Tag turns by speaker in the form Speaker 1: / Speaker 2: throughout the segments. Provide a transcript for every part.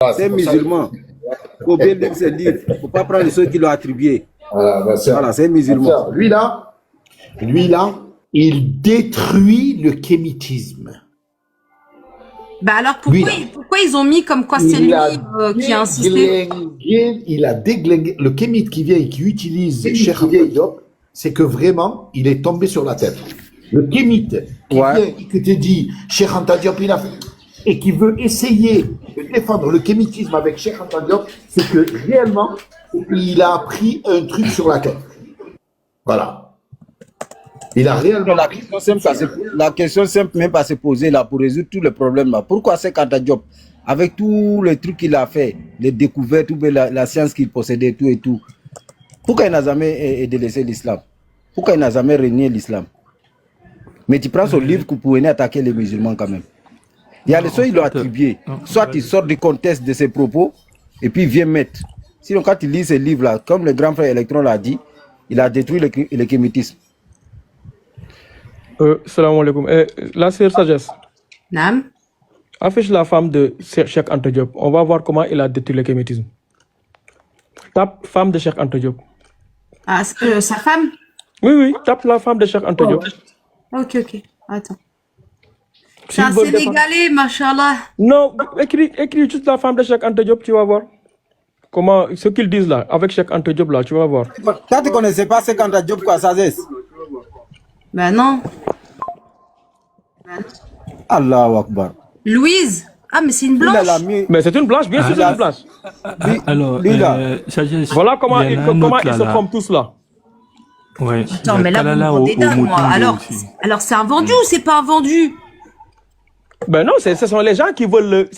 Speaker 1: C'est un musulman. Il faut bien lire ses livres. Il ne faut pas prendre ceux qui l'ont attribué. Voilà, c'est un musulman.
Speaker 2: Lui-là, il détruit le kémitisme.
Speaker 3: Bah alors pourquoi ils ont mis comme quoi c'est lui qui a insisté?
Speaker 2: Il a déglingué. Le kémite qui vient et qui utilise Cheikh Anta Diop, c'est que vraiment, il est tombé sur la tête. Le kémite qui vient et qui te dit Cheikh Anta Diop, il a fait, et qui veut essayer de défendre le kémitisme avec Cheikh Anta Diop, c'est que réellement, il a pris un truc sur la tête. Voilà. Il a réellement.
Speaker 1: La question simple même pas se poser là pour résoudre tous les problèmes là. Pourquoi Cheikh Anta Diop, avec tous les trucs qu'il a fait, les découvertes, la science qu'il possédait, tout et tout, pourquoi il n'a jamais délaissé l'islam? Pourquoi il n'a jamais régné l'islam? Mais tu prends son livre pour venir attaquer les musulmans quand même. Il y a les choses qui l'ont attribué. Soit il sort du contexte de ses propos et puis il vient mettre. Sinon, quand il lit ces livres-là, comme le grand frère Electron l'a dit, il a détruit le kémitisme.
Speaker 4: Salam alaikum. La sœur Sagesse.
Speaker 3: Nam.
Speaker 4: Affiche la femme de Cheikh Anta Diop. On va voir comment il a détruit le kémitisme. Tape femme de Cheikh Anta Diop.
Speaker 3: Ah, sa femme?
Speaker 4: Oui, tape la femme de Cheikh Anta Diop.
Speaker 3: Ok. Attends. C'est un Sénégalais, machallah.
Speaker 4: Non, écris juste la femme de Cheikh Anta Diop, tu vas voir. Comment, ce qu'ils disent là, avec Cheikh Anta Diop là, tu vas voir.
Speaker 1: Quand tu ne connaissais pas Cheikh Anta Diop, quoi, Sagesse?
Speaker 3: Ben non.
Speaker 1: Allahu Akbar.
Speaker 3: Louise. Ah, mais c'est une blanche.
Speaker 4: Mais c'est une blanche, bien sûr, c'est une blanche.
Speaker 5: Alors, Sagesse,
Speaker 4: voilà comment ils se forment tous là.
Speaker 5: Ouais.
Speaker 3: Attends, mais là, vous me demandez dingue, moi. Alors c'est un vendu ou c'est pas un vendu?
Speaker 4: Ben non, ce sont les gens qui veulent,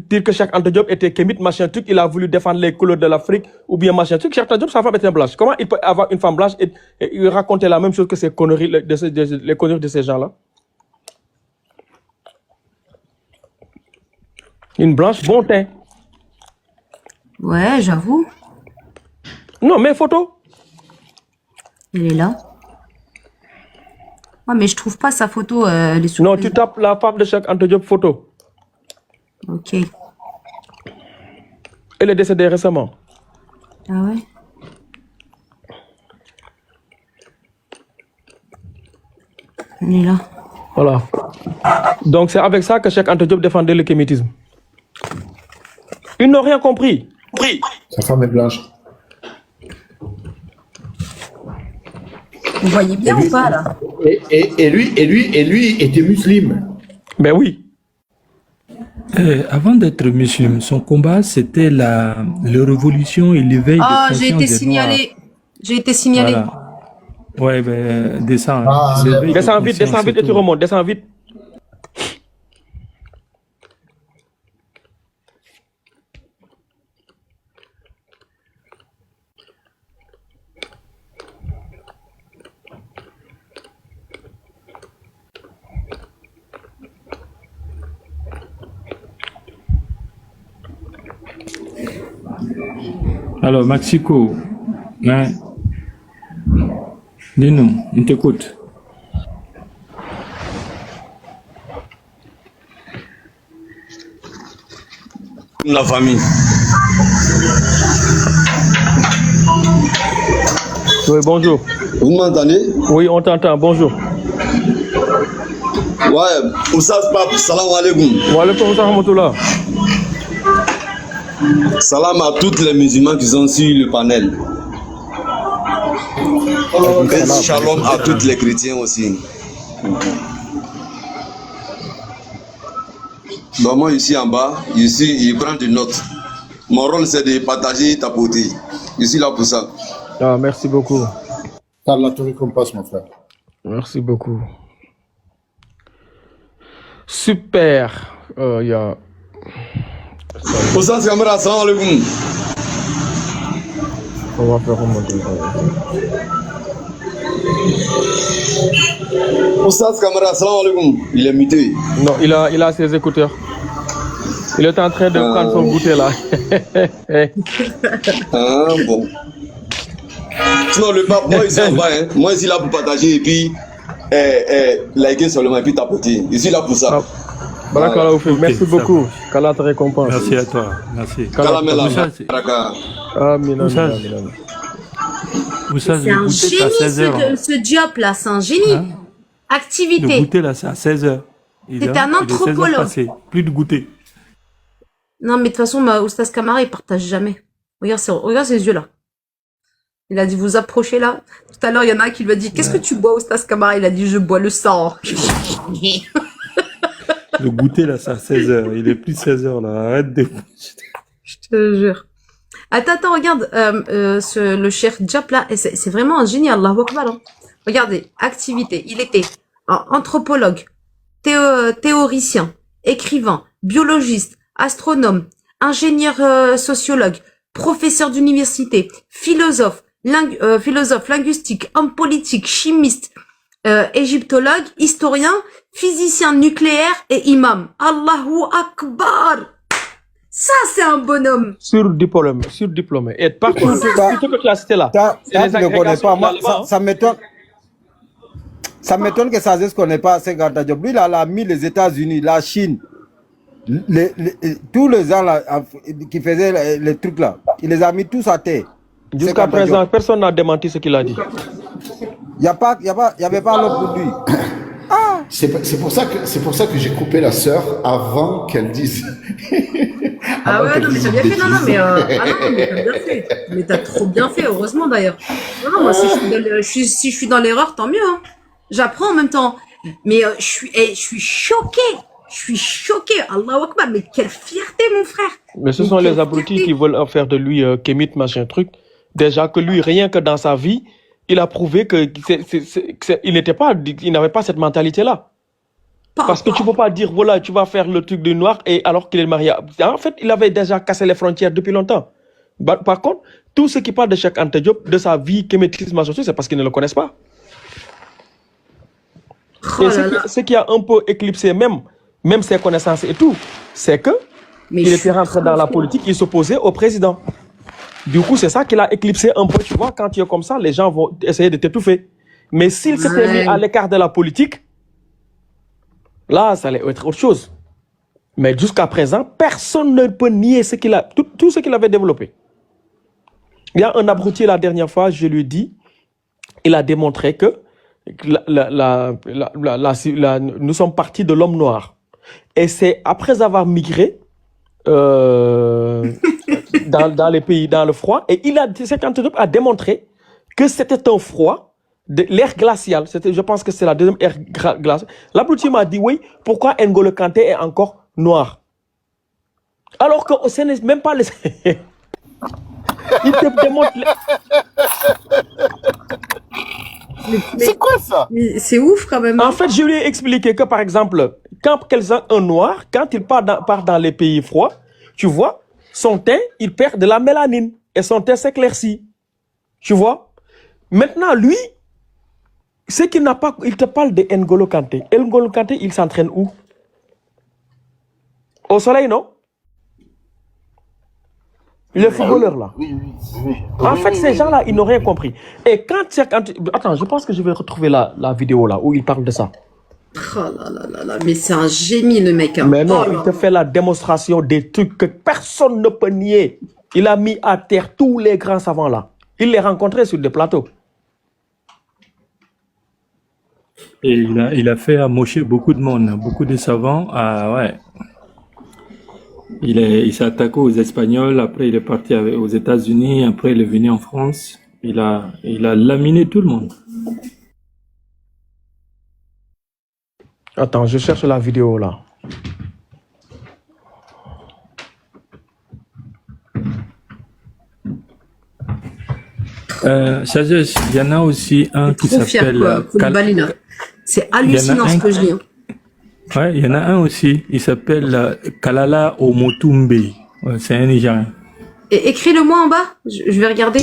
Speaker 4: dire que Cheikh Anta Diop était kémite, machin truc, il a voulu défendre les couleurs de l'Afrique, ou bien machin truc. Cheikh Anta Diop, sa femme était blanche. Comment il peut avoir une femme blanche et raconter la même chose que ces conneries, les conneries de ces gens-là? Une blanche, bon teint.
Speaker 3: Ouais, j'avoue.
Speaker 4: Non, mais photo.
Speaker 3: Elle est là. Ah, mais je trouve pas sa photo. Elle est
Speaker 4: non, tu tapes la femme de Cheikh Anta Diop photo.
Speaker 3: Ok.
Speaker 4: Elle est décédée récemment.
Speaker 3: Ah ouais? Elle est là.
Speaker 4: Voilà. Donc c'est avec ça que Cheikh Anta Diop défendait le kémitisme. Ils n'ont rien compris.
Speaker 2: Sa femme est blanche.
Speaker 3: Vous voyez bien ou pas là?
Speaker 2: Et lui était musulman.
Speaker 4: Ben oui.
Speaker 5: Avant d'être musulman, son combat c'était la révolution et l'éveil.
Speaker 3: Oh, j'ai été signalé.
Speaker 5: Voilà. Ouais, ben descends.
Speaker 4: Descends vite et tu remontes. Descends vite.
Speaker 5: Alors, Maxico, hein? Dis-nous, on t'écoute.
Speaker 6: La famille.
Speaker 4: Oui, bonjour.
Speaker 6: Vous m'entendez?
Speaker 4: Oui, on t'entend, bonjour.
Speaker 6: Ouais, Oussas Pape, salam alaikum.
Speaker 4: Wa alaikum salam.
Speaker 6: Salam à tous les musulmans qui sont sur le panel. Et shalom à tous les chrétiens aussi. Donc moi ici en bas, ici il prend des notes. Mon rôle c'est de partager, tapoter. Je suis là pour ça.
Speaker 4: Ah, merci beaucoup.
Speaker 2: T'as la tour qu'on passe, mon frère.
Speaker 4: Merci beaucoup. Super.
Speaker 6: Oussas Kamara, salam alaikum.
Speaker 4: On va faire remonter.
Speaker 6: Oussas Kamara, salam alaikum. Il est muté.
Speaker 4: Non, il a ses écouteurs. Il est en train de prendre son goûter là.
Speaker 6: Ah bon. Sinon le pape, moi ici en bas, hein. Moi ici là pour partager et puis liker seulement et puis tapoter. Je suis là pour ça.
Speaker 4: Barakallahu
Speaker 5: Ok,
Speaker 4: fik. Merci
Speaker 5: ça
Speaker 4: beaucoup.
Speaker 5: marche.
Speaker 4: Qu'Allah te récompense.
Speaker 5: Merci à toi. Merci.
Speaker 6: Kalamela,
Speaker 5: Moussa, c'est-
Speaker 6: Baraka.
Speaker 4: Amin,
Speaker 5: Moussa,
Speaker 4: amin, amin, amin.
Speaker 5: Moussa,
Speaker 3: C'est
Speaker 5: le
Speaker 3: un
Speaker 5: goûter, c'est à
Speaker 3: génie
Speaker 5: 16h.
Speaker 3: ce Diop là, c'est un génie.
Speaker 5: Hein? Le
Speaker 3: Activité.
Speaker 5: goûter, là, c'est à 16h.
Speaker 3: C'est un anthropologue.
Speaker 5: Plus de goûter.
Speaker 3: Non, mais de toute façon, Oustaz Kamara, il partage jamais. Regarde ses yeux là. Il a dit, vous approchez là. Tout à l'heure, il y en a un qui lui a dit, qu'est-ce que tu bois, Oustaz Kamara? Il a dit, je bois le sang.
Speaker 5: Le goûter, là, c'est à 16h. Il est plus de 16h, là. Arrête de...
Speaker 3: Je te jure. Attends, regarde, le cher Diop là, et c'est vraiment un génie, Allahu Akbar. Hein. Regardez, activité. Il était anthropologue, théoricien, écrivain, biologiste, astronome, ingénieur sociologue, professeur d'université, philosophe, linguistique, homme politique, chimiste, égyptologue, historien, physicien nucléaire et imam. Allahu Akbar. Ça, c'est un bonhomme.
Speaker 4: Surdiplômé. Et partout, tout ce que tu as cité là.
Speaker 1: Ça,
Speaker 4: c'est les
Speaker 1: tu ne connais pas.
Speaker 4: agrégations
Speaker 1: Moi,
Speaker 4: qu'il a là-bas,
Speaker 1: ça m'étonne. Ça m'étonne que Sazes ne connaît pas ces Garda Diop. Lui, il a mis les États-Unis, la Chine, tous les gens là, qui faisaient les trucs là. Il les a mis tous à terre.
Speaker 4: Jusqu'à présent, personne n'a démenti ce qu'il a dit.
Speaker 1: Il n'y avait pas l'autre pour lui.
Speaker 2: C'est pour ça que j'ai coupé la sœur avant qu'elle dise.
Speaker 3: Ah
Speaker 2: Avant
Speaker 3: ouais,
Speaker 2: qu'elle
Speaker 3: non, mais
Speaker 2: dise
Speaker 3: t'as bien
Speaker 2: une
Speaker 3: fait, non,
Speaker 2: bêtise.
Speaker 3: mais t'as bien fait. Mais t'as trop bien fait, heureusement d'ailleurs. Non, moi, si je suis dans l'erreur, tant mieux, hein. J'apprends en même temps. Mais je suis choqué. Je suis choqué. Allahu Akbar, mais quelle fierté, mon frère.
Speaker 4: Mais ce sont les abrutis qui veulent en faire de lui Kémit, machin truc. Déjà que lui, rien que dans sa vie, il a prouvé que il n'avait pas cette mentalité-là. Parce que tu peux pas dire, voilà, tu vas faire le truc du noir et alors qu'il est marié. En fait, il avait déjà cassé les frontières depuis longtemps. Par contre, tout ce qui parle de Cheikh Anta Diop, de sa vie, kémétisme, machin truc, c'est parce qu'ils ne le connaissent pas. Et ce qui a un peu éclipsé même ses connaissances et tout, c'est que il était rentré dans la politique, il s'opposait au président. Du coup, c'est ça qui l'a éclipsé un peu, tu vois, quand tu es comme ça, les gens vont essayer de t'étouffer. Mais s'il s'était mis à l'écart de la politique, là, ça allait être autre chose. Mais jusqu'à présent, personne ne peut nier tout ce qu'il avait développé. Il y a un abruti la dernière fois, je lui dis, il a démontré que nous sommes partis de l'homme noir. Et c'est après avoir migré dans les pays, dans le froid, et Cheikh Anta Diop a démontré que c'était un froid de l'ère glaciale. Je pense que c'est la deuxième ère glaciale. L'abruti m'a dit, oui, pourquoi N'Golo Kanté est encore noir? Alors que ce n'est même pas le... Il te démontre...
Speaker 2: C'est quoi ça?
Speaker 3: C'est ouf quand même.
Speaker 4: En fait, je lui ai expliqué que, par exemple, quand un noir, quand il part dans les pays froids, tu vois, son teint, il perd de la mélanine et son teint s'éclaircit. Tu vois? Maintenant, lui, c'est qu'il n'a pas... Il te parle de N'Golo Kanté. N'Golo Kanté, il s'entraîne où? Au soleil, non? Le footballeur là. En fait, ces gens-là, ils n'ont rien compris. Et quand attends, je pense que je vais retrouver la vidéo là où il parle de ça.
Speaker 3: Oh là là là là, mais c'est un génie le mec. Hein.
Speaker 4: Mais non, il te fait la démonstration des trucs que personne ne peut nier. Il a mis à terre tous les grands savants là. Il les rencontrait sur des plateaux.
Speaker 5: Et il a fait amocher beaucoup de monde, beaucoup de savants. Ah ouais. Il s'est attaqué aux Espagnols, après il est parti aux États-Unis, après il est venu en France. Il a laminé tout le monde.
Speaker 4: Attends, je cherche la vidéo là.
Speaker 5: Sagesse, il y en a aussi un qui s'appelle...
Speaker 3: C'est hallucinant ce que je lis. Hein.
Speaker 5: Ouais, il y en a un aussi, il s'appelle Kalala Omotumbe. Ouais, c'est un Nigérien.
Speaker 3: Et écris-le-moi en bas, je vais regarder.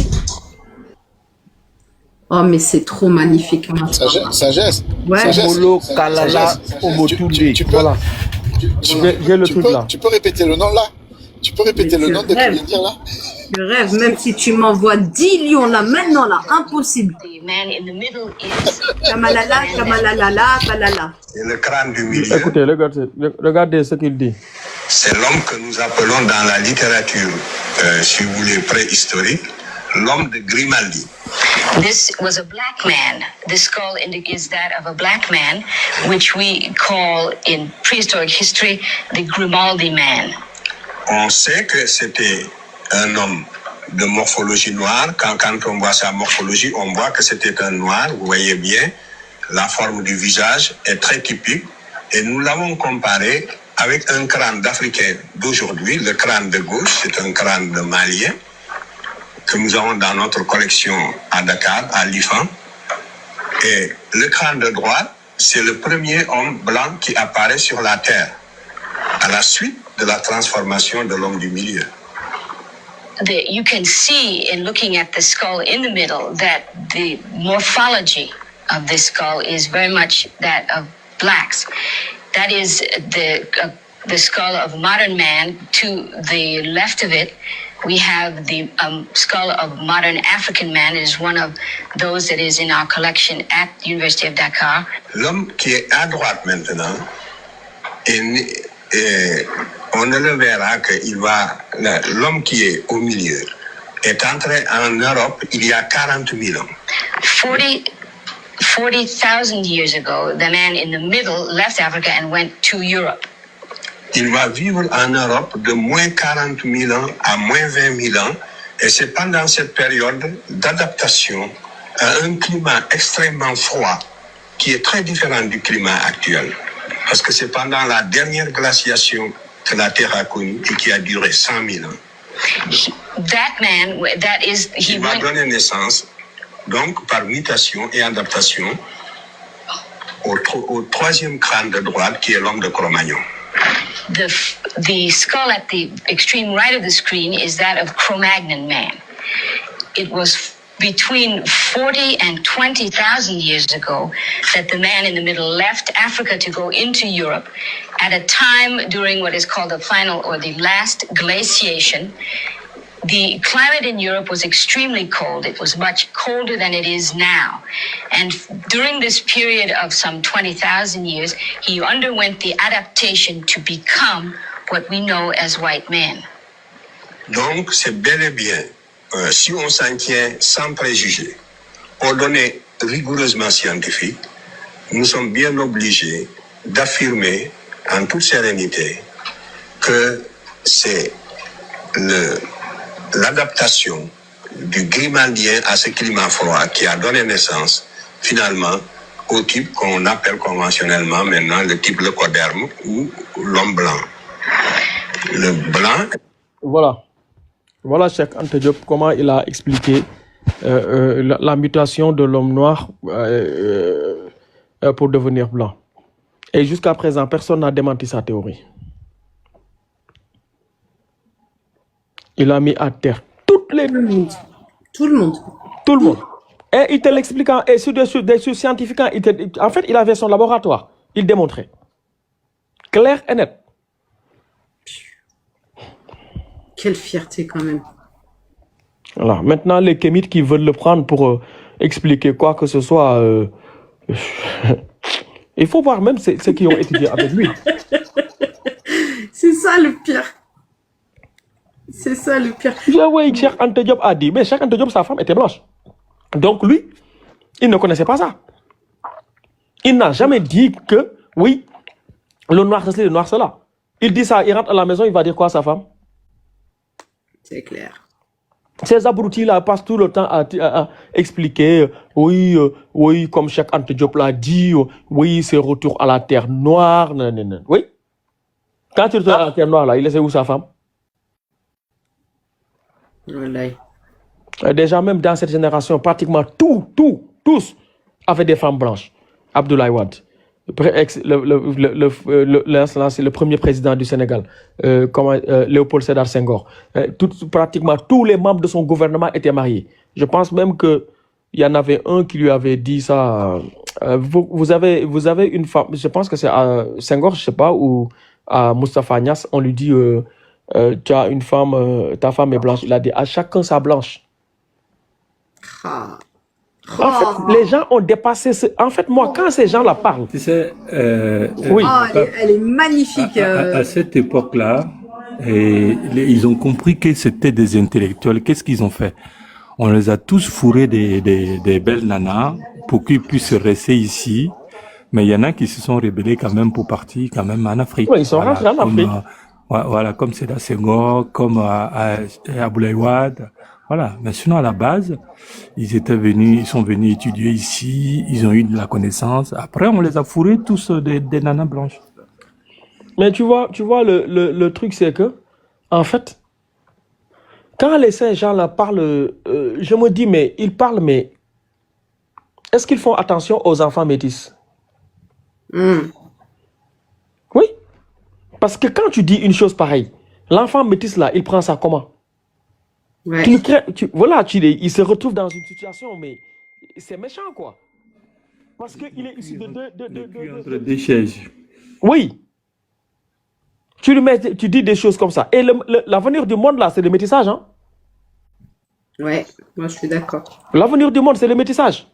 Speaker 3: Oh, mais c'est trop magnifique. Hein.
Speaker 2: Sagesse.
Speaker 3: Ouais.
Speaker 1: Molo Kalala Omotumbe.
Speaker 4: Voilà. J'ai le truc là.
Speaker 2: Tu peux répéter le nom là? Tu peux répéter le nom de qui vient de dire là?
Speaker 3: Je rêve, même si tu m'envoies 10 lions là, maintenant là, impossible.
Speaker 7: The man in the middle is
Speaker 3: Kamalala, kamalalala, balala.
Speaker 8: Et le crâne du milieu,
Speaker 4: Écoutez, regardez ce qu'il dit.
Speaker 8: c'est l'homme que nous appelons dans la littérature, si vous voulez, préhistorique, l'homme de Grimaldi.
Speaker 7: this was a black man. The skull is that of a black man, which we call in prehistoric history the Grimaldi man.
Speaker 8: On sait que c'était un homme de morphologie noire. Quand on voit sa morphologie, on voit que c'était un noir. Vous voyez bien, la forme du visage est très typique. Et nous l'avons comparé avec un crâne d'Africain d'aujourd'hui. Le crâne de gauche, c'est un crâne de Malien que nous avons dans notre collection à Dakar, à l'IFAN. Et le crâne de droite, c'est le premier homme blanc qui apparaît sur la Terre, à la suite de la transformation de l'homme du milieu.
Speaker 7: You can see in looking at the skull in the middle that the morphology of this skull is very much that of blacks. That is the skull of modern man. To the left of it, we have the skull of modern African man. It is one of those that is in our collection at the University of Dakar.
Speaker 8: L'homme qui est à droite maintenant, on ne le verra que l'homme qui est au milieu est entré en Europe il y a 40 000 ans.
Speaker 7: 40,000 years ago, the man in the middle left Africa and went to Europe.
Speaker 8: Il va vivre en Europe de moins 40 000 ans à moins 20 000 ans. Et c'est pendant cette période d'adaptation à un climat extrêmement froid qui est très différent du climat actuel. Parce que c'est pendant la dernière glaciation que la Terre a connue et qui a duré 100 000 ans. Il va donner naissance, donc par mutation et adaptation, au troisième crâne de droite qui est l'homme de Cro-Magnon.
Speaker 7: The skull at the extreme right of the screen is that of Cro-Magnon man. It was between 40 and 20,000 years ago that the man in the middle left Africa to go into Europe at a time during what is called the final or the last glaciation. The climate in Europe was extremely cold. It was much colder than it is now. And during this period of some 20,000 years, he underwent the adaptation to become what we know as white man.
Speaker 8: Donc, c'est bel et bien, si on s'en tient sans préjugés, aux données rigoureusement scientifiques, nous sommes bien obligés d'affirmer en toute sérénité que c'est l'adaptation du Grimaldien à ce climat froid qui a donné naissance finalement au type qu'on appelle conventionnellement maintenant le type leucoderme ou l'homme blanc. Le blanc.
Speaker 4: Voilà Cheikh Anta Diop comment il a expliqué la mutation de l'homme noir pour devenir blanc. Et jusqu'à présent, personne n'a démenti sa théorie. Il a mis à terre toutes les...
Speaker 3: Tout le monde.
Speaker 4: Et il te l'expliquant, et sur des scientifiques, en fait, il avait son laboratoire. Il démontrait. Clair et net.
Speaker 3: Quelle fierté quand même.
Speaker 4: Voilà. Maintenant, les kémites qui veulent le prendre pour expliquer quoi que ce soit... il faut voir même ceux qui ont étudié avec lui.
Speaker 3: C'est ça le pire. C'est ça le pire.
Speaker 4: Oui, Cheikh Anta Diop a dit, mais Cheikh Anta Diop, sa femme était blanche. Donc lui, il ne connaissait pas ça. Il n'a jamais dit que, oui, le noir c'est le noir c'est là. Il dit ça, il rentre à la maison, il va dire quoi à sa femme?
Speaker 3: C'est clair.
Speaker 4: Ces abrutis-là passent tout le temps à expliquer, oui, comme Cheikh Anta Diop l'a dit, oui, c'est retour à la terre noire, non. Oui. Quand tu retournes à la terre noire, là, il laissait où sa femme? Déjà, même dans cette génération, pratiquement tous avaient des femmes blanches. Abdoulaye Wade, le premier président du Sénégal, Léopold Sédar Senghor. Pratiquement tous les membres de son gouvernement étaient mariés. Je pense même qu'il y en avait un qui lui avait dit ça. Vous avez une femme, je pense que c'est à Senghor, je ne sais pas, ou à Moustapha Niasse, on lui dit... tu as une femme, ta femme est blanche. Il a dit à chacun sa blanche.
Speaker 3: Ah.
Speaker 4: En fait, les gens ont dépassé ce... En fait, moi, quand ces gens-là parlent...
Speaker 5: Tu sais,
Speaker 4: Oui.
Speaker 3: Oh, elle est magnifique.
Speaker 5: à cette époque-là, ils ont compris que c'était des intellectuels. Qu'est-ce qu'ils ont fait? On les a tous fourrés des belles nanas pour qu'ils puissent rester ici. Mais il y en a qui se sont rébellés quand même pour partir quand même en Afrique.
Speaker 4: Oui, ils sont rentrés en Afrique.
Speaker 5: Voilà, comme Seda Senghor, comme Aboulaye Wade. Voilà. Mais sinon, à la base, ils sont venus étudier ici, ils ont eu de la connaissance. Après, on les a fourrés tous des nanas blanches.
Speaker 4: Mais tu vois, le truc, c'est que, en fait, quand ces gens-là parlent, je me dis, mais ils parlent, mais est-ce qu'ils font attention aux enfants métis? Oui. Parce que quand tu dis une chose pareille, l'enfant métis, là, il prend ça comment?
Speaker 3: Ouais.
Speaker 4: Il se retrouve dans une situation, mais c'est méchant, quoi. Parce qu'il est issu
Speaker 5: Entre deux chaises.
Speaker 4: Oui. Tu dis des choses comme ça. Et l'avenir du monde, là, c'est le métissage, hein?
Speaker 3: Ouais, moi je suis d'accord.
Speaker 4: L'avenir du monde, c'est le métissage.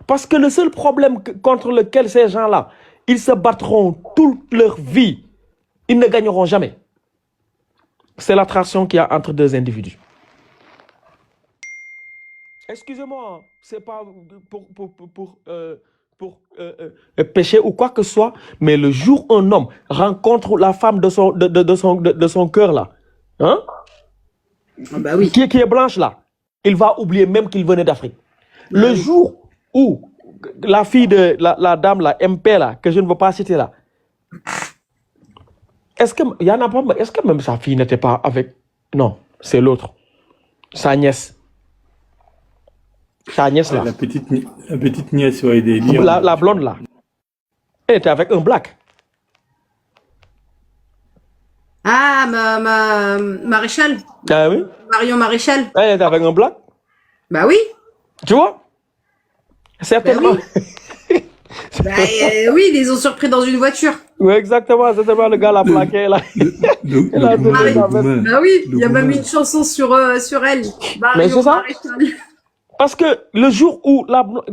Speaker 4: Parce que le seul problème contre lequel ces gens-là, ils se battront toute leur vie, ils ne gagneront jamais. C'est l'attraction qu'il y a entre deux individus. Excusez-moi, c'est pas pour pécher ou quoi que ce soit, mais le jour où un homme rencontre la femme de son cœur là, hein,
Speaker 3: Ah bah oui.
Speaker 4: qui est blanche là, il va oublier même qu'il venait d'Afrique. Le
Speaker 3: oui.
Speaker 4: jour où la fille de la dame là, MP là, que je ne veux pas citer là, est-ce que même sa fille n'était pas avec... Non, c'est l'autre. Sa nièce. Sa nièce là.
Speaker 5: La petite nièce, ouais, des lions.
Speaker 4: La blonde là. Elle était avec un black.
Speaker 3: Ah, Maréchal.
Speaker 4: Ah oui?
Speaker 3: Marion Maréchal.
Speaker 4: Elle était avec un black.
Speaker 3: Bah oui.
Speaker 4: Tu vois? Certainement.
Speaker 3: Bah oui, ils les ont surpris dans une voiture.
Speaker 4: Oui, exactement. Certainement, le gars l'a plaqué là.
Speaker 3: Bah oui, il y a même une chanson sur elle.
Speaker 4: Mais c'est ça?
Speaker 3: Maréchal.
Speaker 4: Parce que le jour où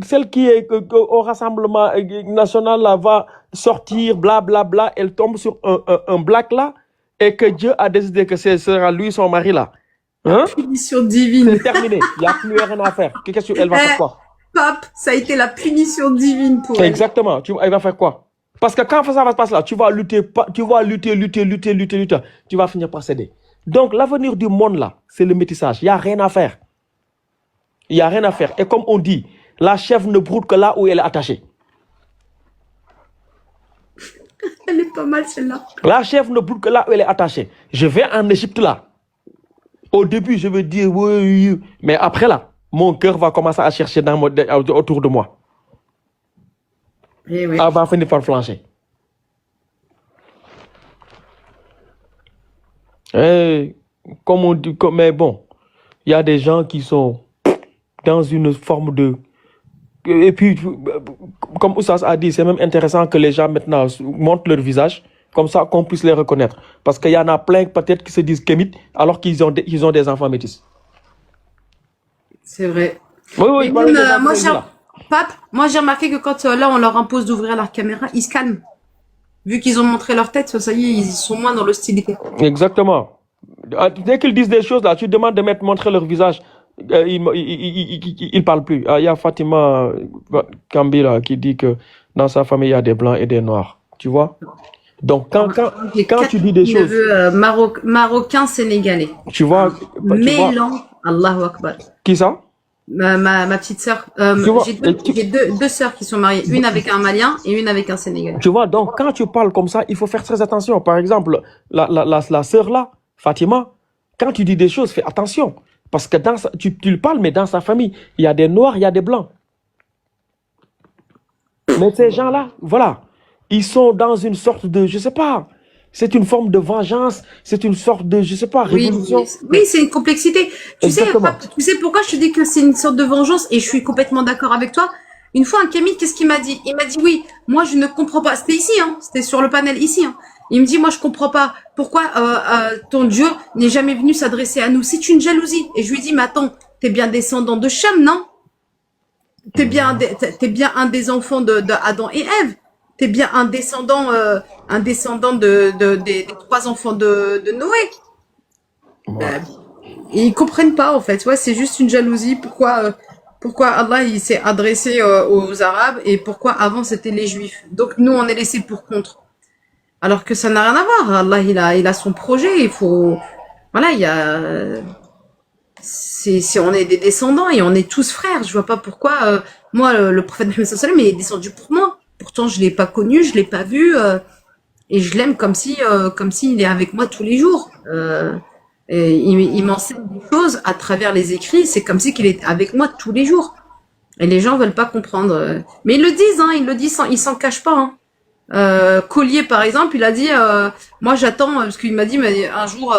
Speaker 4: celle qui est au Rassemblement national là, va sortir, blablabla, elle tombe sur un black là, et que Dieu a décidé que ce sera lui son mari là. Hein?
Speaker 3: Punition divine.
Speaker 4: C'est terminé. Il n'y a plus rien à faire. Qu'est-ce qu'elle va faire quoi?
Speaker 3: Pape, ça a été la punition divine pour elle.
Speaker 4: Exactement. Elle va faire quoi? Parce que quand ça va se passer là, tu vas lutter. Tu vas finir par céder. Donc l'avenir du monde là, c'est le métissage. Il n'y a rien à faire. Il n'y a rien à faire. Et comme on dit, la chèvre ne broute que là où elle est attachée.
Speaker 3: Elle est pas mal celle-là.
Speaker 4: La chèvre ne broute que là où elle est attachée. Je vais en Égypte là. Au début, je vais dire oui. Mais après là, mon cœur va commencer à chercher autour de moi.
Speaker 3: Eh oui.
Speaker 4: Elle va finir par flancher. Et, comme on dit, mais bon, il y a des gens qui sont dans une forme de... Et puis, comme Oussas a dit, c'est même intéressant que les gens maintenant montrent leur visage, comme ça qu'on puisse les reconnaître. Parce qu'il y en a plein peut-être qui se disent kémites, alors qu'ils ont des enfants métis.
Speaker 3: C'est vrai.
Speaker 4: Oui,
Speaker 3: Et même, moi j'ai remarqué que quand là on leur impose d'ouvrir leur caméra, ils se calment. Vu qu'ils ont montré leur tête, ça y est, ils sont moins dans l'hostilité.
Speaker 4: Exactement. Dès qu'ils disent des choses là, tu demandes de montrer leur visage. Il parle plus. Il y a Fatima Kambi là, qui dit que dans sa famille il y a des blancs et des noirs. Tu vois? Donc quand tu dis des choses,
Speaker 3: marocain sénégalais.
Speaker 4: Tu vois?
Speaker 3: Mélange. Allahu Akbar.
Speaker 4: Qui ça?
Speaker 3: Ma petite sœur. J'ai deux sœurs qui sont mariées, une avec un Malien et une avec un Sénégalais.
Speaker 4: Tu vois? Donc quand tu parles comme ça, il faut faire très attention. Par exemple, la sœur là, Fatima, quand tu dis des choses, fais attention. Parce que tu le parles, mais dans sa famille, il y a des noirs, il y a des blancs. Mais ces gens-là, voilà, ils sont dans une sorte de, je sais pas, c'est une forme de vengeance, c'est une sorte de, je sais pas, révolution.
Speaker 3: Oui, c'est une complexité. Tu sais pourquoi je te dis que c'est une sorte de vengeance et je suis complètement d'accord avec toi. Une fois, un Kémite, qu'est-ce qu'il m'a dit? Il m'a dit, oui, moi je ne comprends pas. C'était ici, hein, c'était sur le panel ici. Hein. Il me dit, moi, je comprends pas. Pourquoi ton Dieu n'est jamais venu s'adresser à nous? C'est une jalousie. Et je lui dis, mais attends, t'es bien descendant de Cham, non? T'es bien un des enfants de Adam et Ève. T'es bien un descendant des 3 enfants de Noé. Et ils comprennent pas, en fait. Ouais, c'est juste une jalousie. Pourquoi Allah il s'est adressé aux Arabes et pourquoi avant c'était les Juifs. Donc nous on est laissés pour contre. Alors que ça n'a rien à voir. Allah il a son projet. Il faut voilà on est des descendants et on est tous frères. Je vois pas pourquoi moi le prophète Mohammed sallallahu alayhi wa sallam il est descendu pour moi. Pourtant je l'ai pas connu, je l'ai pas vu et je l'aime comme s'il est avec moi tous les jours. Et il m'enseigne des choses à travers les écrits. C'est comme si qu'il est avec moi tous les jours. Et les gens veulent pas comprendre. Mais ils le disent, hein. Ils le disent, ils s'en cachent pas. Hein. Collier, par exemple, il a dit, moi j'attends parce qu'il m'a dit, mais un jour,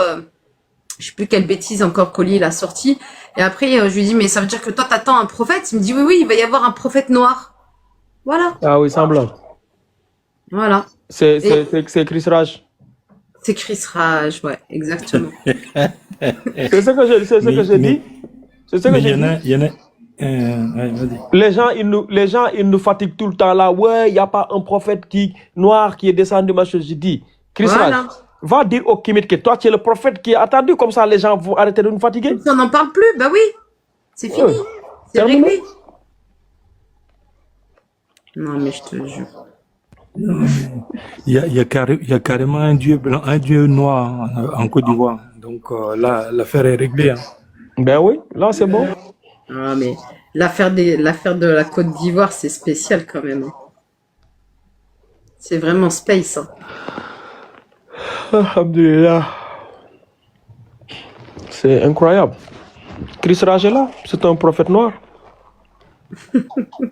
Speaker 3: je sais plus quelle bêtise encore Collier il a sorti. Et après, je lui dis, mais ça veut dire que toi t'attends un prophète? Il me dit, oui, il va y avoir un prophète noir. Voilà.
Speaker 4: Ah oui, semblant.
Speaker 3: Voilà.
Speaker 4: C'est Chris Raj.
Speaker 3: C'est Chris Raj, ouais, exactement.
Speaker 4: C'est ce que j'ai dit. C'est ce que j'ai dit.
Speaker 5: Il y en a. Ouais, vas-y.
Speaker 4: Les gens, ils nous fatiguent tout le temps là. Ouais, il n'y a pas un prophète noir qui est descendu, machin. J'ai dit, Chris Raj, va dire au Kémite que toi, tu es le prophète qui est attendu. Comme ça, les gens vont arrêter de nous fatiguer.
Speaker 3: On n'en parle plus, bah oui. C'est fini. C'est réglé. Non, mais je te jure.
Speaker 5: Il y a carrément un dieu blanc, un dieu noir en Côte d'Ivoire. Donc là, l'affaire est réglée. Hein.
Speaker 4: Ben oui, là c'est bon.
Speaker 3: Ah, mais l'affaire de la Côte d'Ivoire, c'est spécial quand même. C'est vraiment space. Hein.
Speaker 4: Alhamdulillah. C'est incroyable. Chris Raj est là, c'est un prophète noir.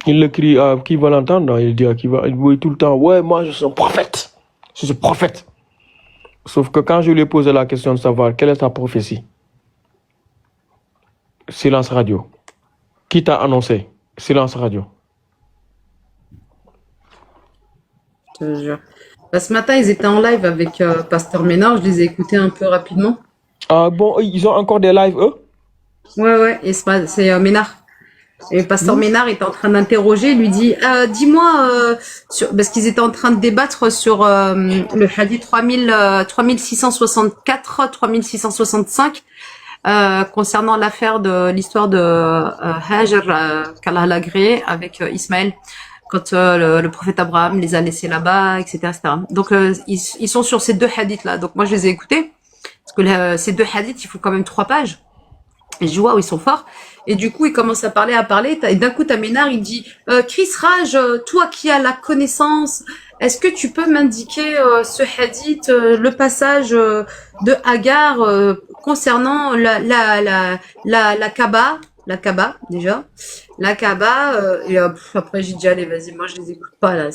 Speaker 4: Il le crie à qui va l'entendre, il dit à qui va, il dit tout le temps, ouais, moi je suis un prophète. Je suis prophète. Sauf que quand je lui ai posé la question de savoir quelle est ta prophétie, silence radio. Qui t'a annoncé? Silence radio.
Speaker 3: Je te jure. Bah, ce matin, ils étaient en live avec Pasteur Ménard, je les ai écoutés un peu rapidement.
Speaker 4: Ah bon, ils ont encore des lives, eux?
Speaker 3: Ouais, et c'est Ménard. Et Pasteur Ménard était en train d'interroger, il lui dit, dis-moi, parce qu'ils étaient en train de débattre sur le hadith 3664, 3665, concernant l'histoire de Hajar qu'Allah l'a agréé avec Ismaël, quand le prophète Abraham les a laissés là-bas, etc., etc. Donc ils sont sur ces 2 hadiths-là. Donc moi je les ai écoutés, parce que ces 2 hadiths, il faut quand même 3 pages. Et je dis, waouh, ils sont forts. Et du coup, il commence à parler. Et d'un coup, Ménard, il dit, Chris Raj, toi qui as la connaissance, est-ce que tu peux m'indiquer ce hadith, le passage de Hagar concernant la Kaaba, déjà. La Kaaba, et après, j'ai dit, allez, vas-y, moi, je les écoute pas, là,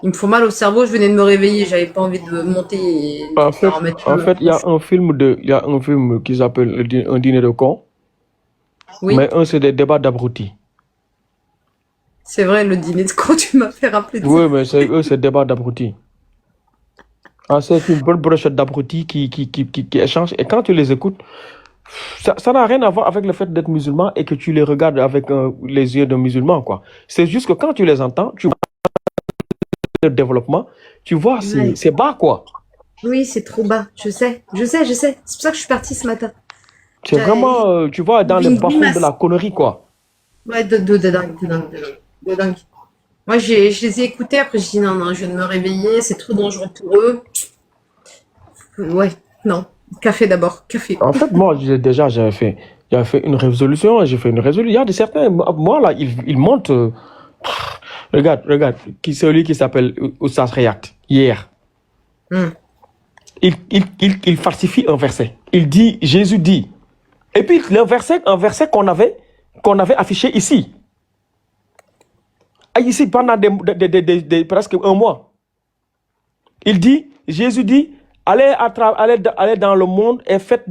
Speaker 3: il me faut mal au cerveau, je venais de me réveiller, j'avais pas envie de monter et
Speaker 4: en fait, il y a un film qui s'appelle Un dîner de cons. Oui. Mais c'est des débats d'abrutis.
Speaker 3: C'est vrai, le dîner de cons, tu m'as fait rappeler de ça.
Speaker 4: Oui, mais c'est débat d'abrutis. Ah, c'est une bonne brochette d'abrutis qui échangent. Et quand tu les écoutes, ça n'a rien à voir avec le fait d'être musulman et que tu les regardes avec les yeux de musulman, quoi. C'est juste que quand tu les entends, tu vois le développement, tu vois, c'est bas, quoi.
Speaker 3: Oui, c'est trop bas, je sais. C'est pour ça que je suis partie ce matin.
Speaker 4: C'est vraiment, tu vois, dans le bas-fond de la connerie, quoi.
Speaker 3: Ouais, de dingue. Moi, je les ai écoutés, après je dis non, je viens de me réveiller, c'est trop dangereux pour eux. Ouais, non. Café d'abord, café.
Speaker 4: En fait, moi, j'avais fait une résolution, Il y a certains, moi, là, ils montent... Regarde, celui qui s'appelle Oussas React, hier. Il falsifie un verset. Il dit, Jésus dit. Et puis, un verset qu'on avait affiché ici. Ici, pendant presque un mois. Il dit, Jésus dit, allez dans le monde et faites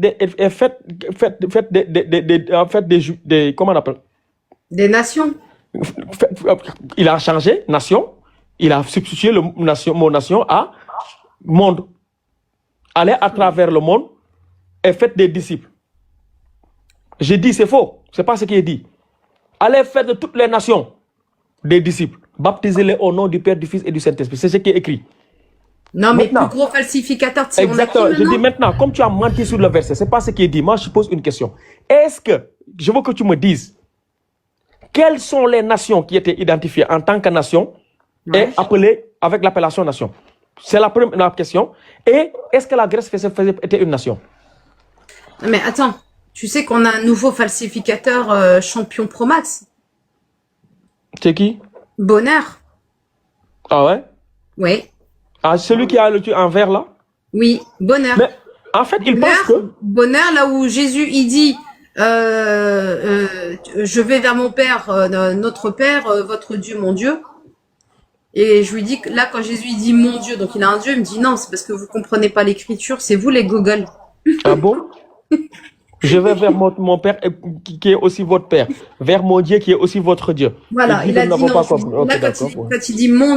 Speaker 4: comment on appelle?
Speaker 3: Des nations.
Speaker 4: Il a changé nation, il a substitué mon nation à monde. Allez à travers le monde et faites des disciples. J'ai dit c'est faux, c'est pas ce qui est dit. Allez faire de toutes les nations des disciples. Baptisez-les au nom du Père, du Fils et du Saint-Esprit. C'est ce qui est écrit.
Speaker 3: Non, mais
Speaker 4: Maintenant.
Speaker 3: plus gros falsificateur, si
Speaker 4: Exactement.
Speaker 3: on a qui
Speaker 4: Je dis
Speaker 3: maintenant
Speaker 4: maintenant, comme tu as menti sur le verset, c'est pas ce qui est dit. Moi, je pose une question. Est-ce que, je veux que tu me dises, quelles sont les nations qui étaient identifiées en tant que nation et appelées avec l'appellation nation? C'est la première question. Et est-ce que la Grèce était une nation?
Speaker 3: Mais attends, tu sais qu'on a un nouveau falsificateur champion Pro Max?
Speaker 4: C'est qui?
Speaker 3: Bonheur.
Speaker 4: Ah ouais?
Speaker 3: Oui.
Speaker 4: Ah, celui qui a le en vert là?
Speaker 3: Oui, Bonheur.
Speaker 4: Mais en fait, il pense que...
Speaker 3: Bonheur, là où Jésus, il dit, je vais vers mon Père, notre Père, votre Dieu, mon Dieu. Et je lui dis que là, quand Jésus il dit mon Dieu, donc il a un Dieu, il me dit non, c'est parce que vous comprenez pas l'écriture, c'est vous les Google.
Speaker 4: Ah bon? Je vais vers mon Père qui est aussi votre Père, vers mon Dieu qui est aussi votre Dieu.
Speaker 3: Voilà, il a dit non.
Speaker 4: Pas
Speaker 3: Là,
Speaker 4: compris. Ok,
Speaker 3: quand
Speaker 4: d'accord,
Speaker 3: il dit mon